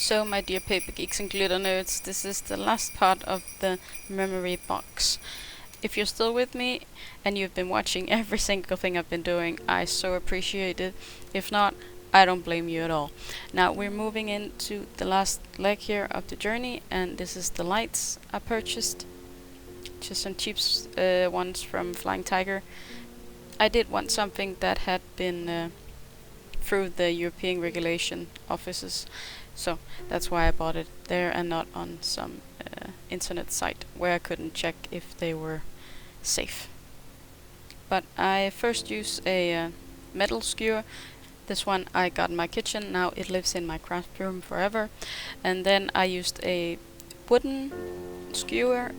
So, my dear paper geeks and glitter nerds, this is the last part of the memory box. If you're still with me and you've been watching every single thing I've been doing, I so appreciate it. If not, I don't blame you at all. Now we're moving into the last leg here of the journey, and this is the lights I purchased. Just some cheap ones from Flying Tiger. I did want something that had been through the European regulation offices, so that's why I bought it there and not on some internet site where I couldn't check if they were safe. But I first use a metal skewer. This one I got in my kitchen, now it lives in my craft room forever. And then I used a wooden skewer.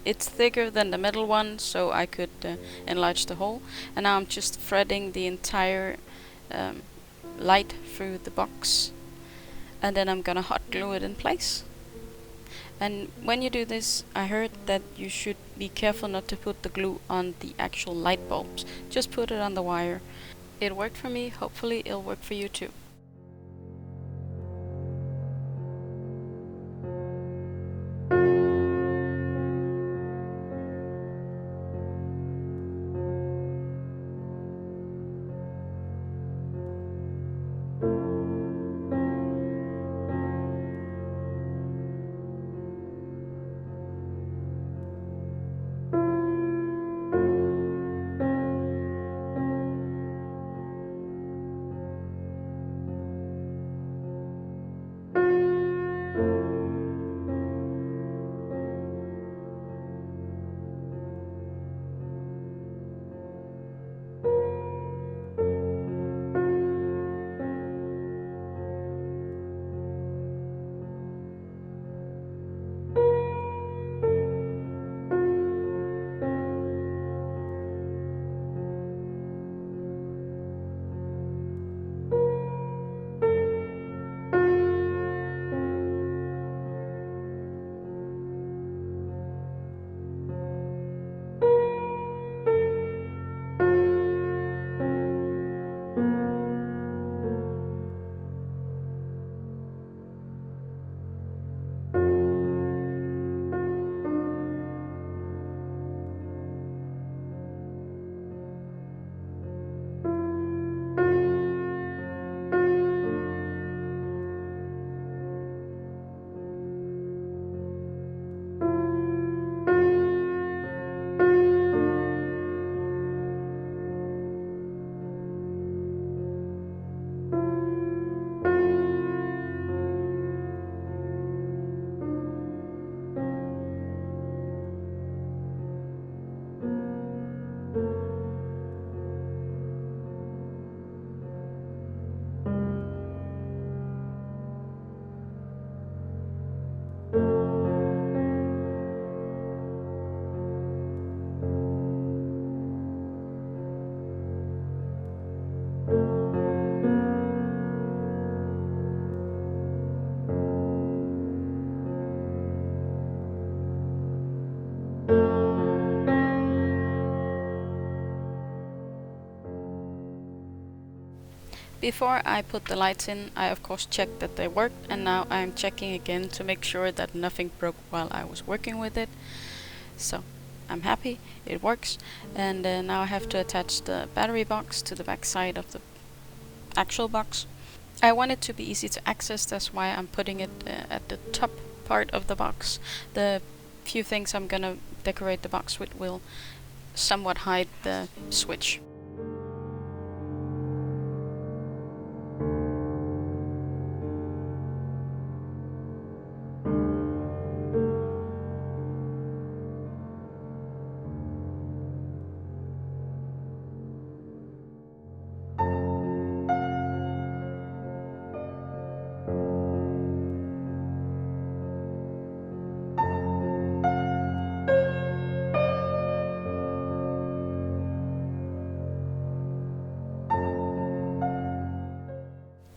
It's thicker than the metal one, so I could enlarge the hole. And now I'm just threading the entire light through the box, and then I'm gonna hot glue it in place. And when you do this, I heard that you should be careful not to put the glue on the actual light bulbs. Just put it on the wire. It worked for me, hopefully it'll work for you too. Before I put the lights in, I of course checked that they worked, and now I'm checking again to make sure that nothing broke while I was working with it. So I'm happy, it works. And now I have to attach the battery box to the back side of the actual box. I want it to be easy to access, that's why I'm putting it at the top part of the box. The few things I'm gonna decorate the box with will somewhat hide the switch.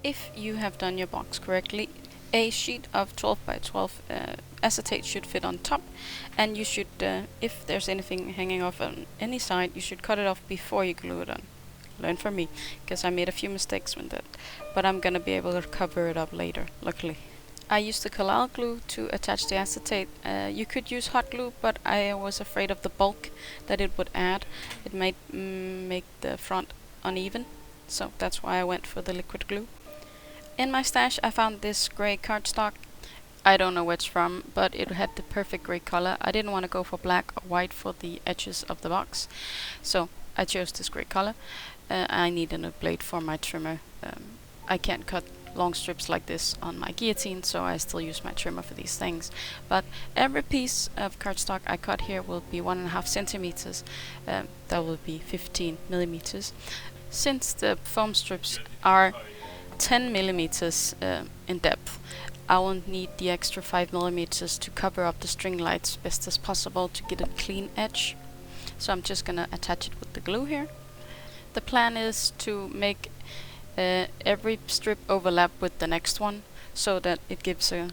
If you have done your box correctly, a sheet of 12 by 12 acetate should fit on top, and you should, if there's anything hanging off on any side, you should cut it off before you glue it on. Learn from me, because I made a few mistakes with that, but I'm gonna be able to cover it up later, luckily. I used the Collal glue to attach the acetate. You could use hot glue, but I was afraid of the bulk that it would add. It might make the front uneven, so that's why I went for the liquid glue. In my stash I found this grey cardstock. I don't know where it's from, but it had the perfect grey color. I didn't want to go for black or white for the edges of the box, so I chose this grey color. I needed a blade for my trimmer. I can't cut long strips like this on my guillotine, so I still use my trimmer for these things. But every piece of cardstock I cut here will be 1.5 centimeters. That will be 15 millimeters. Since the foam strips are 10 millimeters in depth, I will need the extra 5 millimeters to cover up the string lights best as possible to get a clean edge. So I'm just gonna attach it with the glue here. The plan is to make every strip overlap with the next one so that it gives a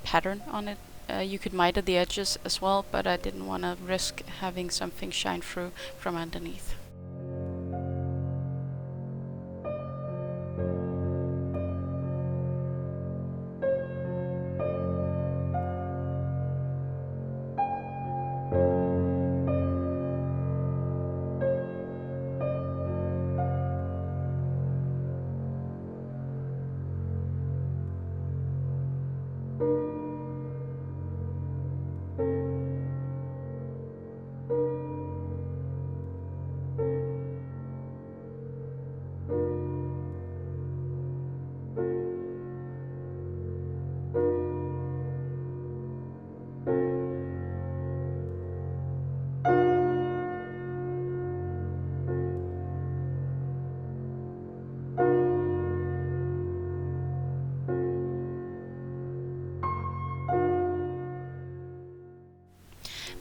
pattern on it. You could miter the edges as well, but I didn't want to risk having something shine through from underneath.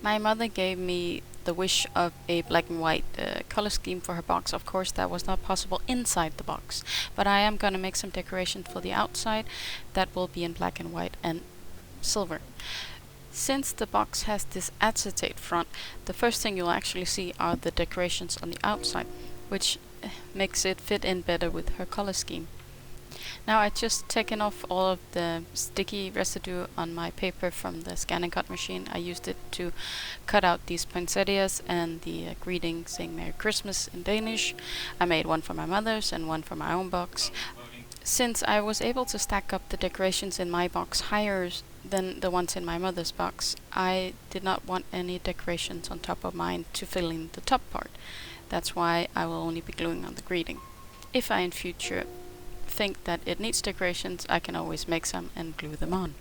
My mother gave me the wish of a black and white color scheme for her box. Of course, that was not possible inside the box, but I am gonna make some decoration for the outside that will be in black and white and silver. Since the box has this acetate front, the first thing you'll actually see are the decorations on the outside, which makes it fit in better with her color scheme. Now I just taken off all of the sticky residue on my paper from the scan and cut machine. I used it to cut out these poinsettias and the greeting saying Merry Christmas in Danish. I made one for my mother's and one for my own box. Since I was able to stack up the decorations in my box higher than the ones in my mother's box, I did not want any decorations on top of mine to fill in the top part. That's why I will only be gluing on the greeting. If I in future think that it needs decorations, I can always make some and glue them on.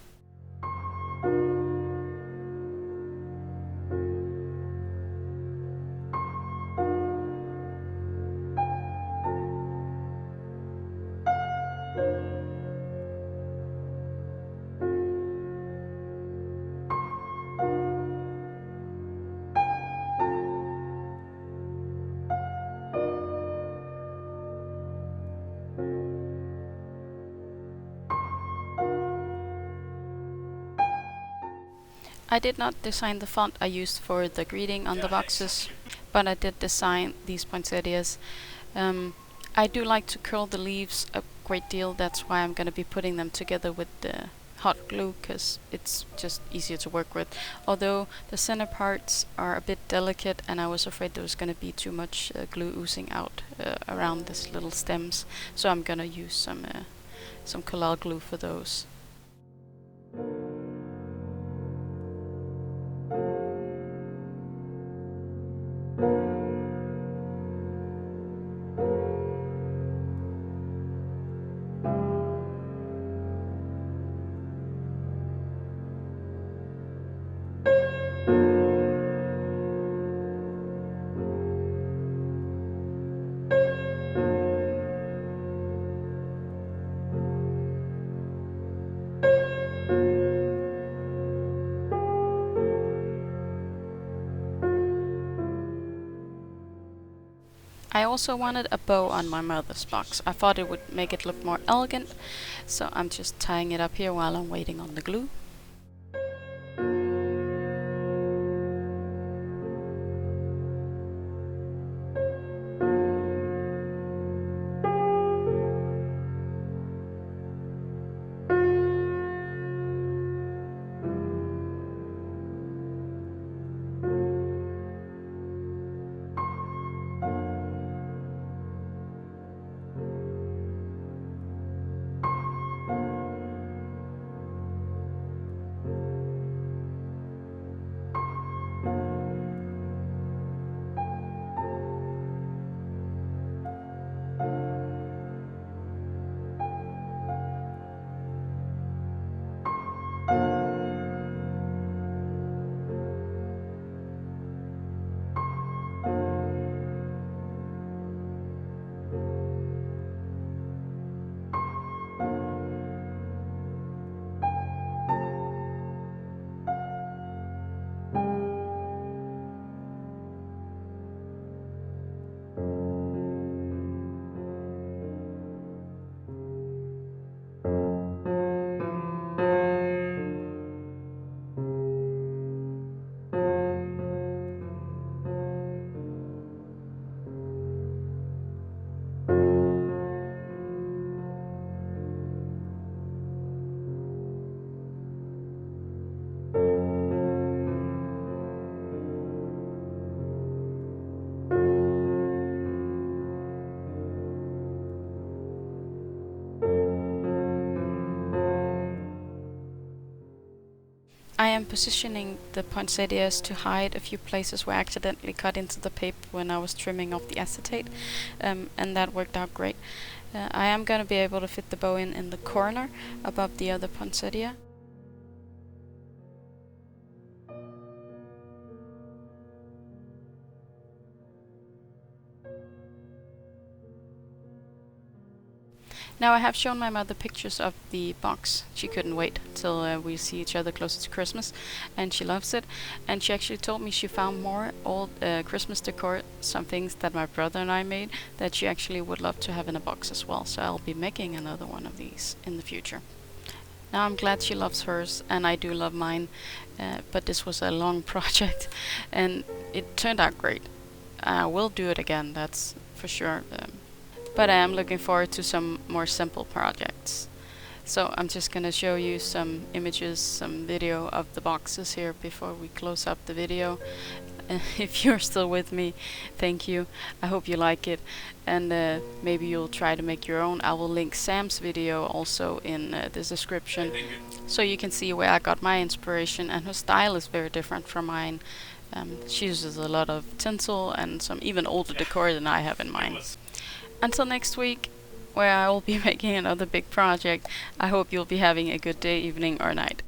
I did not design the font I used for the greeting on the boxes, but I did design these poinsettias. I do like to curl the leaves a great deal, that's why I'm going to be putting them together with the hot glue, because it's just easier to work with. Although the center parts are a bit delicate and I was afraid there was going to be too much glue oozing out around these little stems, so I'm going to use some Collal glue for those. I also wanted a bow on my mother's box. I thought it would make it look more elegant, so I'm just tying it up here while I'm waiting on the glue. am positioning the poinsettias to hide a few places where I accidentally cut into the paper when I was trimming off the acetate, and that worked out great. I am going to be able to fit the bow in the corner above the other poinsettia. Now I have shown my mother pictures of the box. She couldn't wait till we see each other closer to Christmas, and she loves it. And she actually told me she found more old Christmas decor, some things that my brother and I made, that she actually would love to have in a box as well. So I'll be making another one of these in the future. Now I'm glad she loves hers, and I do love mine, but this was a long project, and it turned out great. I will do it again, that's for sure. But I am looking forward to some more simple projects. So I'm just gonna show you some images, some video of the boxes here before we close up the video. If you're still with me, thank you. I hope you like it, and maybe you'll try to make your own. I will link Sam's video also in the description, so you can see where I got my inspiration, and her style is very different from mine. She uses a lot of tinsel and some even older decor than I have in mine. Until next week, where I will be making another big project, I hope you'll be having a good day, evening, or night.